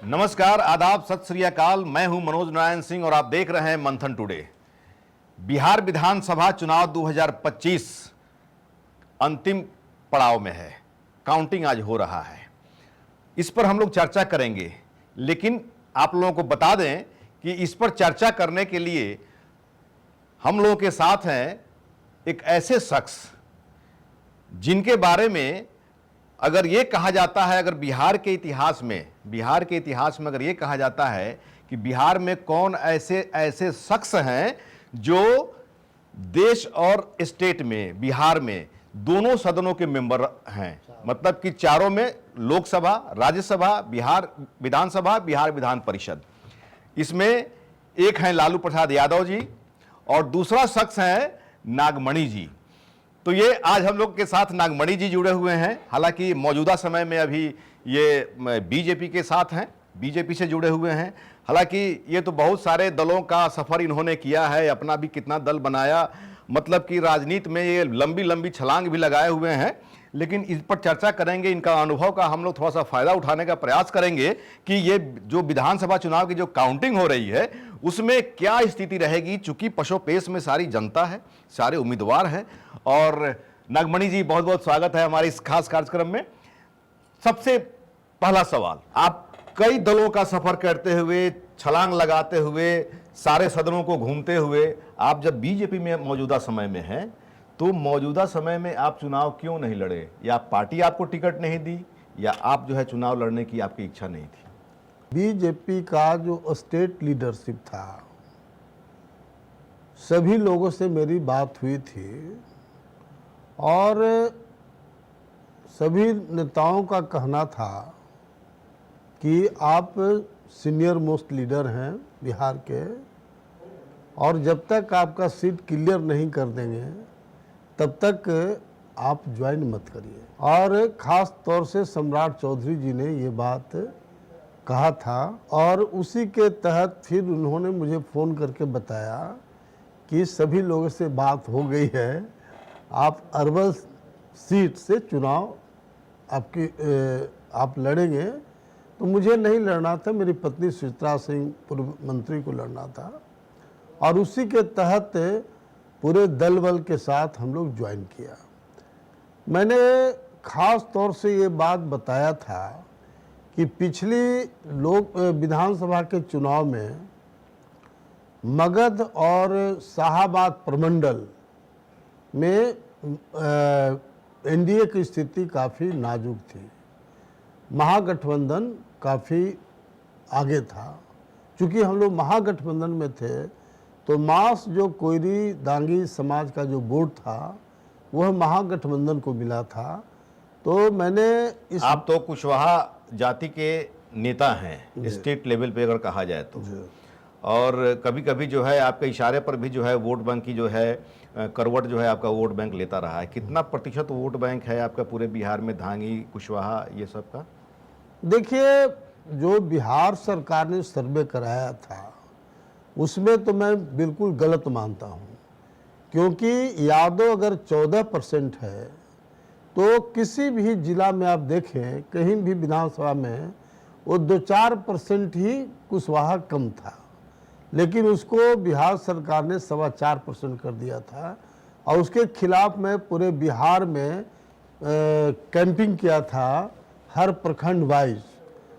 नमस्कार, आदाब, सत श्री अकाल। मैं हूं मनोज नारायण सिंह और आप देख रहे हैं मंथन टुडे। बिहार विधानसभा चुनाव 2025 अंतिम पड़ाव में है। काउंटिंग आज हो रहा है, इस पर हम लोग चर्चा करेंगे। लेकिन आप लोगों को बता दें कि इस पर चर्चा करने के लिए हम लोगों के साथ हैं एक ऐसे शख्स जिनके बारे में अगर ये कहा जाता है, अगर बिहार के इतिहास में अगर ये कहा जाता है कि बिहार में कौन ऐसे शख्स हैं जो देश और स्टेट में, बिहार में दोनों सदनों के मेंबर हैं, मतलब कि चारों में, लोकसभा, राज्यसभा, बिहार विधानसभा, बिहार विधान परिषद, इसमें एक हैं लालू प्रसाद यादव जी और दूसरा शख्स है नागमणि जी। तो ये आज हम लोग के साथ नागमणि जी जुड़े हुए हैं। हालांकि मौजूदा समय में अभी ये बीजेपी के साथ हैं, बीजेपी से जुड़े हुए हैं। हालांकि ये तो बहुत सारे दलों का सफ़र इन्होंने किया है, अपना भी कितना दल बनाया, मतलब कि राजनीति में ये लंबी लंबी छलांग भी लगाए हुए हैं। लेकिन इस पर चर्चा करेंगे, इनका अनुभव का हम लोग थोड़ा सा फ़ायदा उठाने का प्रयास करेंगे कि ये जो विधानसभा चुनाव की जो काउंटिंग हो रही है उसमें क्या स्थिति रहेगी। चूंकि पशोपेश में सारी जनता है, सारे उम्मीदवार हैं। और नागमणि जी, बहुत बहुत स्वागत है हमारे इस खास कार्यक्रम में। सबसे पहला सवाल, आप कई दलों का सफ़र करते हुए, छलांग लगाते हुए, सारे सदनों को घूमते हुए, आप जब बीजेपी में मौजूदा समय में हैं, तो मौजूदा समय में आप चुनाव क्यों नहीं लड़े? या पार्टी आपको टिकट नहीं दी, या आप जो है चुनाव लड़ने की आपकी इच्छा नहीं थी? बीजेपी का जो स्टेट लीडरशिप था, सभी लोगों से मेरी बात हुई थी और सभी नेताओं का कहना था कि आप सीनियर मोस्ट लीडर हैं बिहार के, और जब तक आपका सीट क्लियर नहीं कर देंगे तब तक आप ज्वाइन मत करिए। और ख़ास तौर से सम्राट चौधरी जी ने ये बात कहा था और उसी के तहत फिर उन्होंने मुझे फ़ोन करके बताया कि सभी लोगों से बात हो गई है, आप अरवल सीट से चुनाव आप लड़ेंगे। तो मुझे नहीं लड़ना था, मेरी पत्नी सुचित्रा सिंह पूर्व मंत्री को लड़ना था, और उसी के तहत पूरे दल बल के साथ हम लोग ज्वाइन किया। मैंने ख़ास तौर से ये बात बताया था कि पिछली विधानसभा के चुनाव में मगध और शाहाबाद प्रमंडल में एनडीए की स्थिति काफ़ी नाजुक थी, महागठबंधन काफ़ी आगे था। चूँकि हम लोग महागठबंधन में थे तो मास जो कोयरी दांगी समाज का जो वोट था वह महागठबंधन को मिला था। तो मैंने आप तो कुशवाहा जाति के नेता हैं स्टेट लेवल पे अगर कहा जाए तो, और कभी कभी जो है आपके इशारे पर भी जो है वोट बैंक की जो है करवट जो है आपका वोट बैंक लेता रहा है। कितना प्रतिशत वोट बैंक है आपका पूरे बिहार में, धांगी, कुशवाहा, ये सब का? देखिए, जो बिहार सरकार ने सर्वे कराया था उसमें तो मैं बिल्कुल गलत मानता हूँ, क्योंकि यादव अगर 14% है तो किसी भी जिला में आप देखें, कहीं भी विधानसभा में वो 2-4% ही कुशवाहा कम था, लेकिन उसको बिहार सरकार ने 4.25% कर दिया था। और उसके खिलाफ में पूरे बिहार में कैंपिंग किया था, हर प्रखंड वाइज।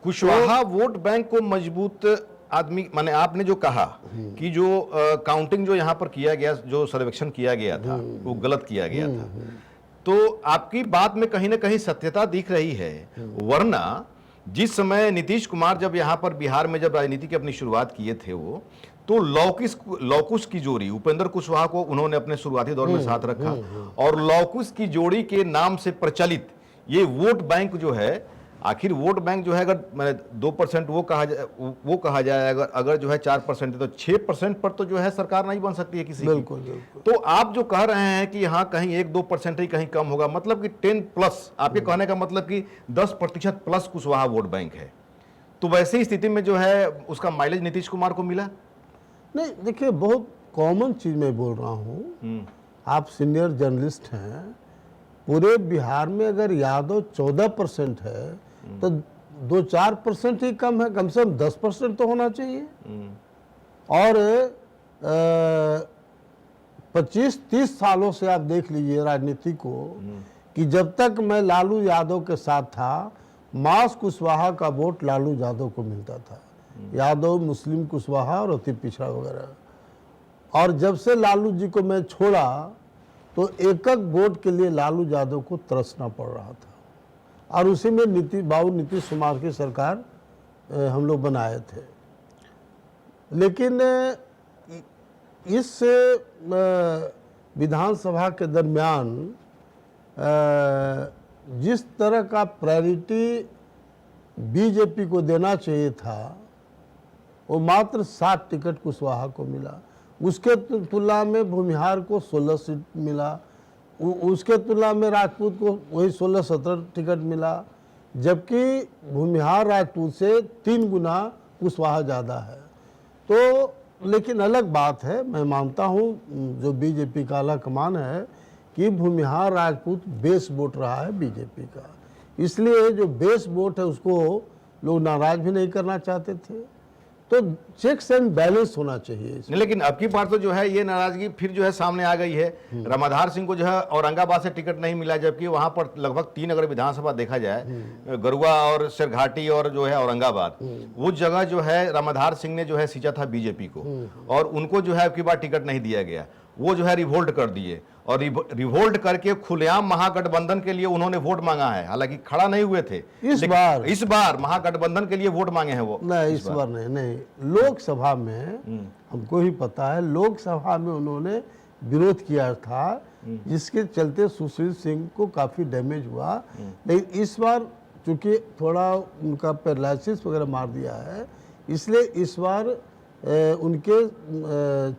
कुशवाहा वोट बैंक को मजबूत आदमी, माने आपने जो कहा कि जो काउंटिंग जो यहाँ पर किया गया, जो सर्वेक्षण किया गया था वो गलत किया गया था, तो आपकी बात में कहीं ना कहीं सत्यता दिख रही है। वरना जिस समय नीतीश कुमार जब यहाँ पर बिहार में जब राजनीति की अपनी शुरुआत किए थे वो, तो लौकुश की जोड़ी उपेंद्र कुशवाहा को उन्होंने अपने शुरुआती दौर में साथ रखा, और लौकुश की जोड़ी के नाम से प्रचलित ये वोट बैंक जो है, आखिर वोट बैंक जो है, अगर मैंने 2% वो कहा जाए, अगर जो है 4% है तो 6% पर तो जो है सरकार नहीं बन सकती है किसी की। बिल्कुल। तो आप जो कह रहे हैं कि यहाँ कहीं 1-2% ही कहीं कम होगा, मतलब कि 10+, आपके कहने का मतलब कि 10% प्लस कुशवाहा वोट बैंक है, तो वैसे ही स्थिति में जो है उसका माइलेज नीतीश कुमार को मिला? नहीं, देखिए, बहुत कॉमन चीज़ मैं बोल रहा हूँ, आप सीनियर जर्नलिस्ट हैं। पूरे बिहार में अगर यादव 14% है तो 2-4% ही कम है, कम से कम 10% तो होना चाहिए। और 25-30 सालों से आप देख लीजिए राजनीति को कि जब तक मैं लालू यादव के साथ था, मास कुशवाहा का वोट लालू यादव को मिलता था। यादव, मुस्लिम कुशवाहा और अति पिछड़ा वगैरह। और जब से लालू जी को मैं छोड़ा तो एक वोट के लिए लालू यादव को तरसना पड़ रहा था। और उसी में नीतीश कुमार की सरकार हम लोग बनाए थे। लेकिन इस विधानसभा के दरमियान जिस तरह का प्रायोरिटी बीजेपी को देना चाहिए था, वो मात्र 7 टिकट कुशवाहा को मिला। उसके तुलना में भूमिहार को 16 सीट मिला, उसके तुलना में राजपूत को वही 16-17 टिकट मिला, जबकि भूमिहार राजपूत से 3 गुना कुशवाहा ज़्यादा है। तो लेकिन अलग बात है, मैं मानता हूँ जो बीजेपी का आला कमान है कि भूमिहार राजपूत बेस वोट रहा है बीजेपी का, इसलिए जो बेस वोट है उसको लोग नाराज भी नहीं करना चाहते थे। तो चेक्स एंड बैलेंस होना चाहिए इसमें। लेकिन अब की बार तो जो है ये नाराजगी फिर जो है सामने आ गई है। रामाधार सिंह को जो है औरंगाबाद से टिकट नहीं मिला, जबकि वहां पर लगभग 3 अगर विधानसभा देखा जाए, गरुआ और सिरघाटी और जो है औरंगाबाद, वो जगह जो है रामाधार सिंह ने जो है सींचा था बीजेपी को, और उनको जो है अब की बार टिकट नहीं दिया गया। वो जो है रिवोल्ट कर दिए और रिवोल्ट करके खुलेआम महागठबंधन के लिए उन्होंने वोट मांगा है। हालांकि खड़ा नहीं हुए थे इस बार महागठबंधन के लिए वोट मांगे हैं वो। नहीं, इस बार नहीं। लोकसभा में हमको ही पता है, लोकसभा में उन्होंने विरोध किया था, जिसके चलते सुशील सिंह को काफी डैमेज हुआ। लेकिन इस बार चूंकि थोड़ा उनका पैरालिसिस वगैरह मार दिया है, इसलिए इस बार उनके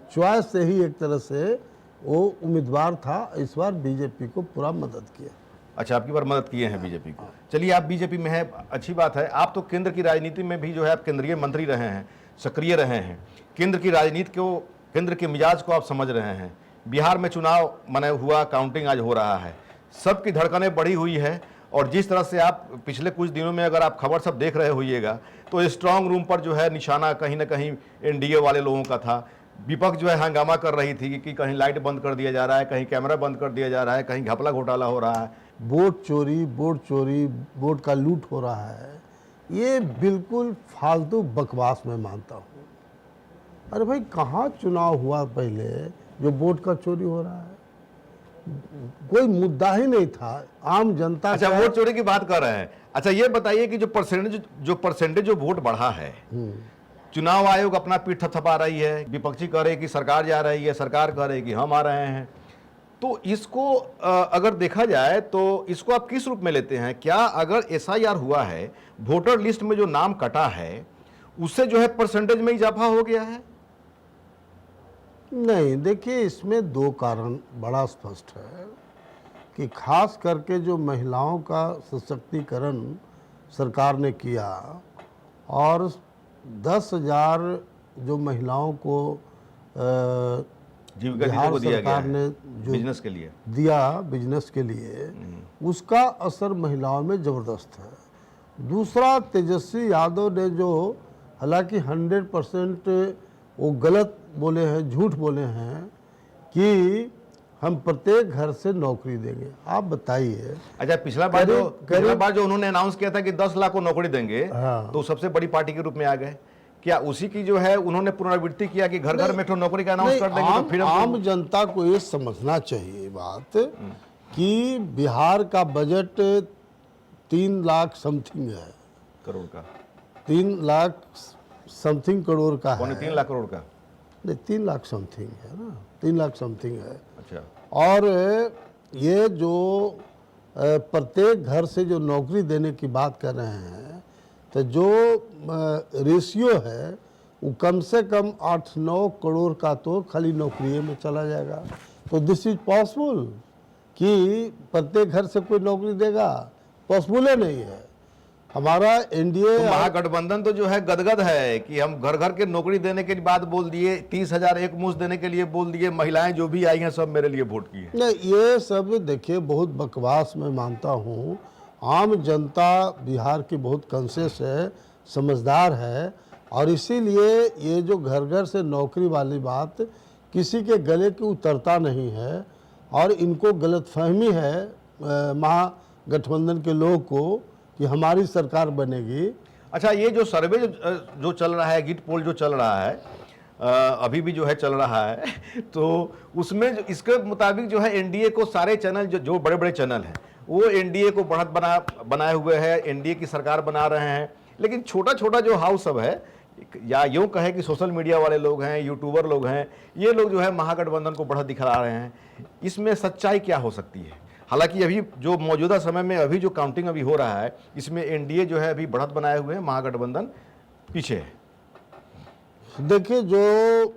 चॉइस से ही एक तरह से वो उम्मीदवार था। इस बार बीजेपी को पूरा मदद किया। अच्छा, आपकी बार मदद किए हैं बीजेपी को। चलिए, आप बीजेपी में हैं, अच्छी बात है। आप तो केंद्र की राजनीति में भी जो है आप केंद्रीय मंत्री रहे हैं, सक्रिय रहे हैं। केंद्र की राजनीति को, केंद्र के मिजाज को आप समझ रहे हैं। बिहार में चुनाव मने हुआ, काउंटिंग आज हो रहा है, सबकी धड़कनें बढ़ी हुई है। और जिस तरह से आप पिछले कुछ दिनों में अगर आप खबर सब देख रहे होइएगा तो स्ट्रांग रूम पर जो है निशाना कहीं ना कहीं एनडीए वाले लोगों का था। विपक्ष जो है हंगामा कर रही थी कि कहीं लाइट बंद कर दिया जा रहा है, कहीं कैमरा बंद कर दिया जा रहा है, कहीं घपला घोटाला हो रहा है, वोट चोरी, वोट का लूट हो रहा है। ये बिल्कुल फालतू बकवास मैं मानता हूँ। अरे भाई, कहाँ चुनाव हुआ पहले जो वोट का चोरी हो रहा है? कोई मुद्दा ही नहीं था, आम जनता। अच्छा, वोट चोरी की बात कर रहे हैं। अच्छा, ये बताइए कि जो परसेंटेज जो वोट बढ़ा है, चुनाव आयोग अपना पीठ थपथपा रही है, विपक्षी कह रहे कि सरकार जा रही है, सरकार कह रही कि हम आ रहे हैं। तो इसको अगर देखा जाए तो इसको आप किस रूप में लेते हैं? क्या अगर एसआईआर हुआ है, वोटर लिस्ट में जो नाम कटा है, उससे जो है परसेंटेज में इजाफा हो गया है? नहीं, देखिए, इसमें 2 कारण बड़ा स्पष्ट है कि खास करके जो महिलाओं का सशक्तिकरण सरकार ने किया और 10,000 जो महिलाओं को जीविका दीदी को दिया गया है बिजनेस के लिए, बिजनेस के लिए, उसका असर महिलाओं में जबरदस्त है। दूसरा, तेजस्वी यादव ने जो हालांकि 100% वो गलत बोले हैं, झूठ बोले हैं कि हम प्रत्येक घर से नौकरी देंगे। आप बताइए। अच्छा, पिछला बार जो उन्होंने अनाउंस किया था कि 10 लाख को नौकरी देंगे, तो सबसे बड़ी पार्टी के रूप में आ गए। क्या उसी की जो है उन्होंने पुनरावृत्ति किया कि घर घर में तो नौकरी का अनाउंस कर देंगे? तो फिर आम जनता को ये समझना चाहिए बात कि बिहार का बजट 3 लाख समथिंग है, करोड़ का, 3 लाख समथिंग करोड़ का है। 3 लाख करोड़ का नहीं, 3 लाख समथिंग है ना, 3 लाख समथिंग है। अच्छा, और ये जो प्रत्येक घर से जो नौकरी देने की बात कर रहे हैं, तो जो रेशियो है वो कम से कम 8-9 करोड़ का तो खाली नौकरी में चला जाएगा। तो दिस इज पॉसिबल कि प्रत्येक घर से कोई नौकरी देगा? पॉसिबल ही नहीं है। हमारा एनडीए तो महागठबंधन तो जो है गदगद है कि हम घर घर के नौकरी देने के बाद बोल दिए, 30,000 एक मुश्त देने के लिए बोल दिए, महिलाएं जो भी आई हैं सब मेरे लिए वोट की है। नहीं, ये सब देखिए बहुत बकवास मैं मानता हूँ। आम जनता बिहार की बहुत कॉन्शियस है, समझदार है, और इसीलिए ये जो घर घर से नौकरी वाली बात किसी के गले की उतरता नहीं है। और इनको गलतफहमी है महागठबंधन के लोगों को कि हमारी सरकार बनेगी। अच्छा, ये जो सर्वे जो चल रहा है, गिट पोल जो चल रहा है, अभी भी जो है चल रहा है तो उसमें इसके मुताबिक जो है एनडीए को सारे चैनल जो बड़े बड़े चैनल हैं वो एनडीए को बढ़त बनाए हुए हैं, एनडीए की सरकार बना रहे हैं। लेकिन छोटा छोटा जो हाउस सब है, या यूँ कहे कि सोशल मीडिया वाले लोग हैं, यूट्यूबर लोग हैं, ये लोग जो है महागठबंधन को बढ़त दिखा रहे हैं। इसमें सच्चाई क्या हो सकती है? हालांकि अभी जो मौजूदा समय में अभी जो काउंटिंग अभी हो रहा है, इसमें एनडीए जो है अभी बढ़त बनाए हुए हैं, महागठबंधन पीछे है। देखिए, जो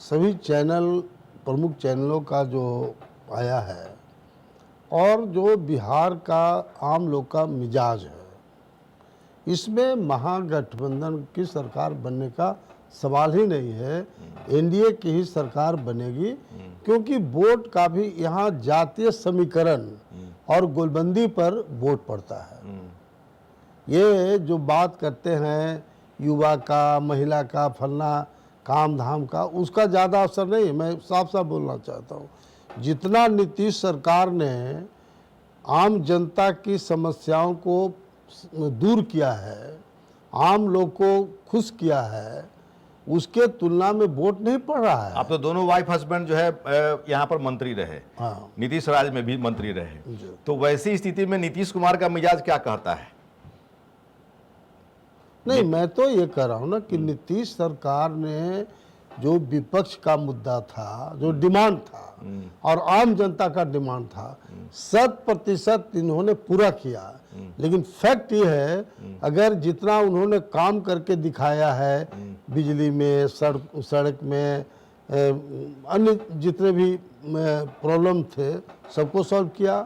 सभी चैनल, प्रमुख चैनलों का जो आया है और जो बिहार का आम लोग का मिजाज है, इसमें महागठबंधन की सरकार बनने का सवाल ही नहीं है। एनडीए की ही सरकार बनेगी, क्योंकि वोट का भी यहाँ जातीय समीकरण और गोलबंदी पर वोट पड़ता है। ये जो बात करते हैं युवा का, महिला का, फलना काम धाम का, उसका ज़्यादा असर नहीं है। मैं साफ साफ बोलना चाहता हूँ, जितना नीतीश सरकार ने आम जनता की समस्याओं को दूर किया है, आम लोग को खुश किया है, उसके तुलना में वोट नहीं पड़ रहा है। आप तो दोनों वाइफ हस्बैंड जो है यहाँ पर मंत्री रहे, हाँ, नीतीश राज में भी मंत्री रहे, तो वैसी स्थिति में नीतीश कुमार का मिजाज क्या कहता है? नहीं, मैं तो ये कह रहा हूँ ना कि नीतीश सरकार ने जो विपक्ष का मुद्दा था, जो डिमांड था और आम जनता का डिमांड था, 100% इन्होंने पूरा किया। लेकिन फैक्ट ये है, अगर जितना उन्होंने काम करके दिखाया है, बिजली में, सड़क में, अन्य जितने भी प्रॉब्लम थे सबको सॉल्व किया,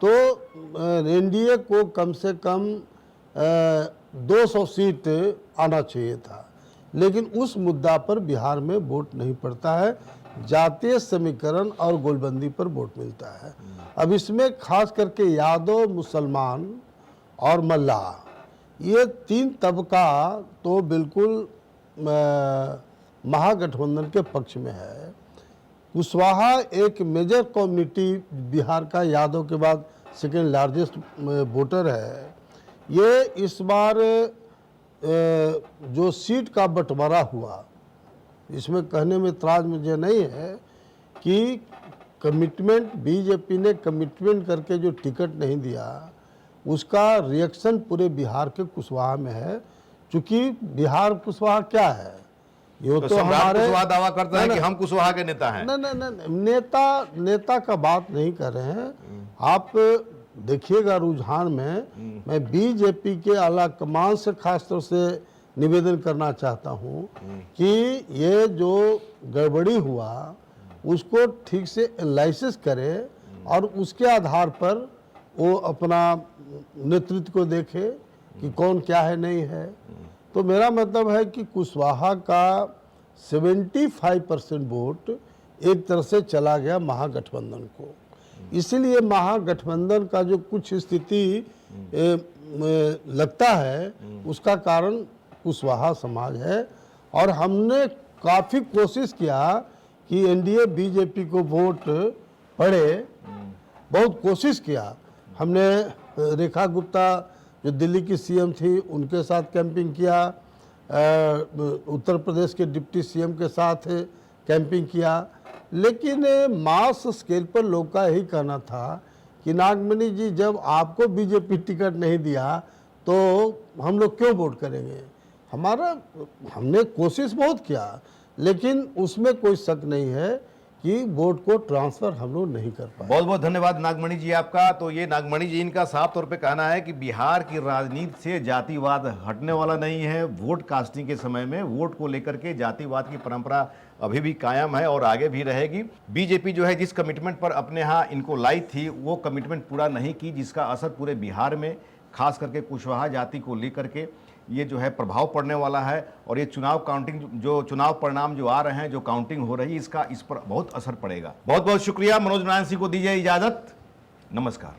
तो एनडीए को कम से कम 200 सीट आना चाहिए था। लेकिन उस मुद्दा पर बिहार में वोट नहीं पड़ता है, जातीय समीकरण और गोलबंदी पर वोट मिलता है। अब इसमें खास करके यादव, मुसलमान और मल्लाह, ये तीन तबका तो बिल्कुल महागठबंधन के पक्ष में है। कुशवाहा एक मेजर कम्युनिटी बिहार का, यादव के बाद सेकेंड लार्जेस्ट वोटर है। ये इस बार जो सीट का बंटवारा हुआ, इसमें कहने में इतराज मुझे नहीं है कि कमिटमेंट, बीजेपी ने कमिटमेंट करके जो टिकट नहीं दिया, उसका रिएक्शन पूरे बिहार के कुशवाहा में है। क्योंकि बिहार कुशवाहा क्या है, ये तो हमारे कुशवाहा दावा करता है कि हम कुशवाहा के नेता हैं। नहीं, नेता का बात नहीं कर रहे हैं आप। देखिएगा रुझान में, मैं बीजेपी के आला कमान से खासतौर से निवेदन करना चाहता हूं कि ये जो गड़बड़ी हुआ उसको ठीक से एनालिसिस करे और उसके आधार पर वो अपना नेतृत्व को देखे कि कौन क्या है, नहीं है। तो मेरा मतलब है कि कुशवाहा का 75% वोट एक तरह से चला गया महागठबंधन को। इसलिए महागठबंधन का जो कुछ स्थिति लगता है, उसका कारण कुशवाहा समाज है। और हमने काफ़ी कोशिश किया कि एनडीए बीजेपी को वोट पड़े, बहुत कोशिश किया हमने। रेखा गुप्ता जो दिल्ली की सीएम थी, उनके साथ कैंपिंग किया, उत्तर प्रदेश के डिप्टी सीएम के साथ कैंपिंग किया। लेकिन मास स्केल पर लोग का यही कहना था कि नागमणि जी, जब आपको बीजेपी टिकट नहीं दिया तो हम लोग क्यों वोट करेंगे। हमने कोशिश बहुत किया, लेकिन उसमें कोई शक नहीं है कि वोट को ट्रांसफर हम लोग नहीं कर पाए। बहुत बहुत धन्यवाद नागमणि जी आपका। तो ये नागमणि जी, इनका साफ तौर पे कहना है कि बिहार की राजनीति से जातिवाद हटने वाला नहीं है। वोट कास्टिंग के समय में वोट को लेकर के जातिवाद की परंपरा अभी भी कायम है और आगे भी रहेगी। बीजेपी जो है जिस कमिटमेंट पर अपने यहाँ इनको लाई थी, वो कमिटमेंट पूरा नहीं की, जिसका असर पूरे बिहार में खास करके कुशवाहा जाति को लेकर के ये जो है प्रभाव पड़ने वाला है। और ये चुनाव काउंटिंग, जो चुनाव परिणाम जो आ रहे हैं, जो काउंटिंग हो रही है, इसका इस पर बहुत असर पड़ेगा। बहुत बहुत शुक्रिया। मनोज नारायण सिंह को दीजिए इजाजत। नमस्कार।